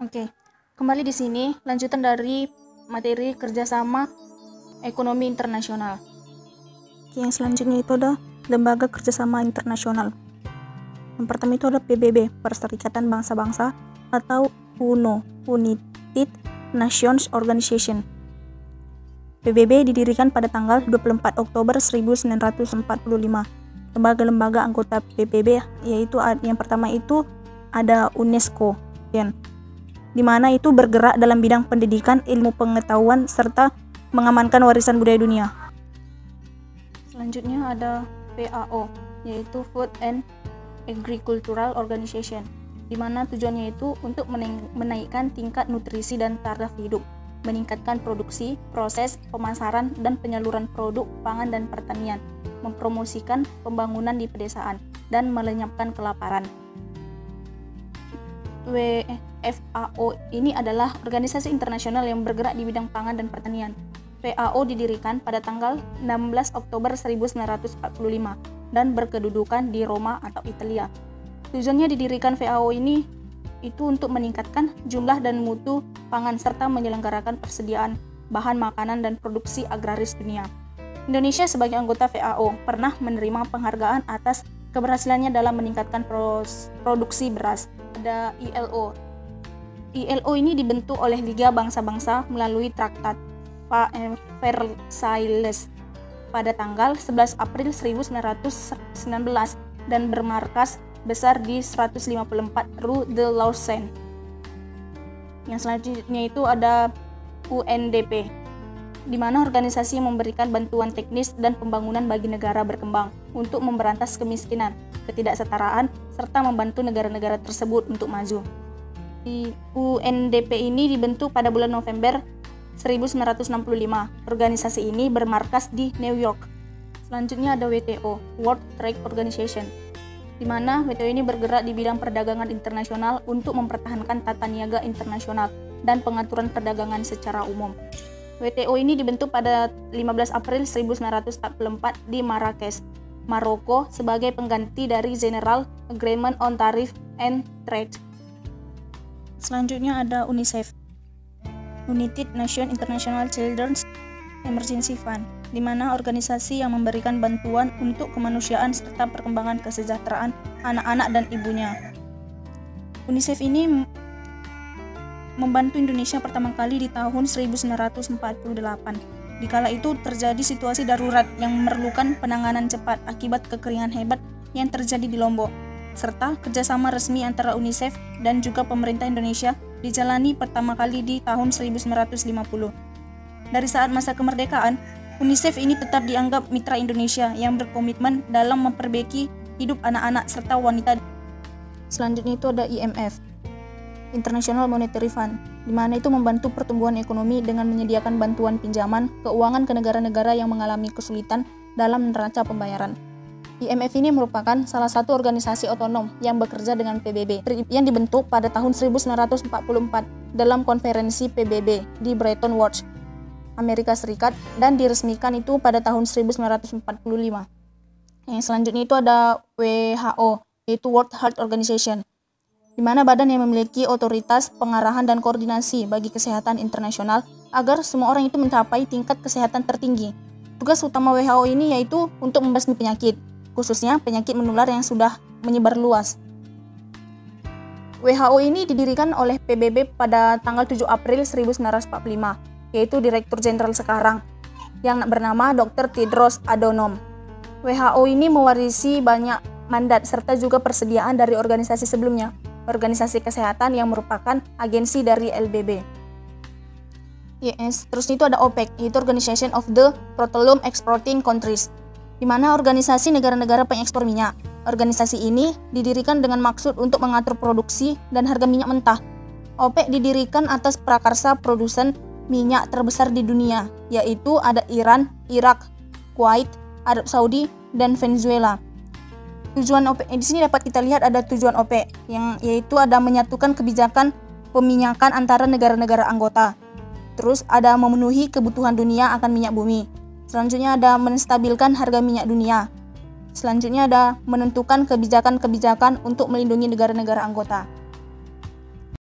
Oke, kembali di sini lanjutan dari materi kerjasama ekonomi internasional. Oke, yang selanjutnya itu ada lembaga kerjasama internasional. Yang pertama itu ada PBB, Perserikatan Bangsa-Bangsa atau UNO, United Nations Organization. PBB didirikan pada tanggal 24 Oktober 1945. Lembaga-lembaga anggota PBB yaitu yang pertama itu ada UNESCO, di mana itu bergerak dalam bidang pendidikan, ilmu pengetahuan, serta mengamankan warisan budaya dunia. Selanjutnya ada FAO, yaitu Food and Agricultural Organization, di mana tujuannya itu untuk menaikkan tingkat nutrisi dan taraf hidup, meningkatkan produksi, proses, pemasaran, dan penyaluran produk pangan dan pertanian, mempromosikan pembangunan di pedesaan, dan melenyapkan kelaparan. FAO ini adalah organisasi internasional yang bergerak di bidang pangan dan pertanian. FAO didirikan pada tanggal 16 Oktober 1945 dan berkedudukan di Roma atau Italia. Tujuannya didirikan FAO ini itu untuk meningkatkan jumlah dan mutu pangan serta menyelenggarakan persediaan bahan makanan dan produksi agraris dunia. Indonesia sebagai anggota FAO pernah menerima penghargaan atas keberhasilannya dalam meningkatkan produksi beras. Ada ILO. ILO ini dibentuk oleh Liga Bangsa-Bangsa melalui Traktat Versailles pada tanggal 11 April 1919 dan bermarkas besar di 154 Rue de Lausanne. Yang selanjutnya itu ada UNDP, di mana organisasi yang memberikan bantuan teknis dan pembangunan bagi negara berkembang untuk memberantas kemiskinan, ketidaksetaraan, serta membantu negara-negara tersebut untuk maju. Di UNDP ini dibentuk pada bulan November 1965. Organisasi ini bermarkas di New York. Selanjutnya ada WTO, World Trade Organization, di mana WTO ini bergerak di bidang perdagangan internasional untuk mempertahankan tata niaga internasional dan pengaturan perdagangan secara umum. WTO ini dibentuk pada 15 April 1944 di Marrakesh, Maroko sebagai pengganti dari General Agreement on Tariff and Trade. Selanjutnya ada UNICEF, United Nations International Children's Emergency Fund, di mana organisasi yang memberikan bantuan untuk kemanusiaan serta perkembangan kesejahteraan anak-anak dan ibunya. UNICEF ini membantu Indonesia pertama kali di tahun 1948. Dikala itu terjadi situasi darurat yang memerlukan penanganan cepat akibat kekeringan hebat yang terjadi di Lombok, serta kerjasama resmi antara UNICEF dan juga pemerintah Indonesia dijalani pertama kali di tahun 1950. Dari saat masa kemerdekaan, UNICEF ini tetap dianggap mitra Indonesia yang berkomitmen dalam memperbaiki hidup anak-anak serta wanita. Selanjutnya itu ada IMF, International Monetary Fund, di mana itu membantu pertumbuhan ekonomi dengan menyediakan bantuan pinjaman keuangan ke negara-negara yang mengalami kesulitan dalam neraca pembayaran. IMF ini merupakan salah satu organisasi otonom yang bekerja dengan PBB yang dibentuk pada tahun 1944 dalam konferensi PBB di Bretton Woods, Amerika Serikat, dan diresmikan itu pada tahun 1945. Yang selanjutnya itu ada WHO, yaitu World Health Organization, di mana badan yang memiliki otoritas pengarahan dan koordinasi bagi kesehatan internasional agar semua orang itu mencapai tingkat kesehatan tertinggi. Tugas utama WHO ini yaitu untuk membasmi penyakit, khususnya penyakit menular yang sudah menyebar luas. WHO ini didirikan oleh PBB pada tanggal 7 April 1945, yaitu Direktur Jenderal sekarang, yang bernama Dr. Tedros Adhanom. WHO ini mewarisi banyak mandat serta juga persediaan dari organisasi sebelumnya, organisasi kesehatan yang merupakan agensi dari LBB. Terus itu ada OPEC, yaitu Organization of the Petroleum Exporting Countries, di mana organisasi negara-negara pengekspor minyak. Organisasi ini didirikan dengan maksud untuk mengatur produksi dan harga minyak mentah. OPEC didirikan atas prakarsa produsen minyak terbesar di dunia, yaitu ada Iran, Irak, Kuwait, Arab Saudi, dan Venezuela. Tujuan OPEC di sini dapat kita lihat ada tujuan OPEC yang yaitu ada menyatukan kebijakan peminyakan antara negara-negara anggota. Terus ada memenuhi kebutuhan dunia akan minyak bumi. Selanjutnya ada menstabilkan harga minyak dunia. Selanjutnya ada menentukan kebijakan-kebijakan untuk melindungi negara-negara anggota.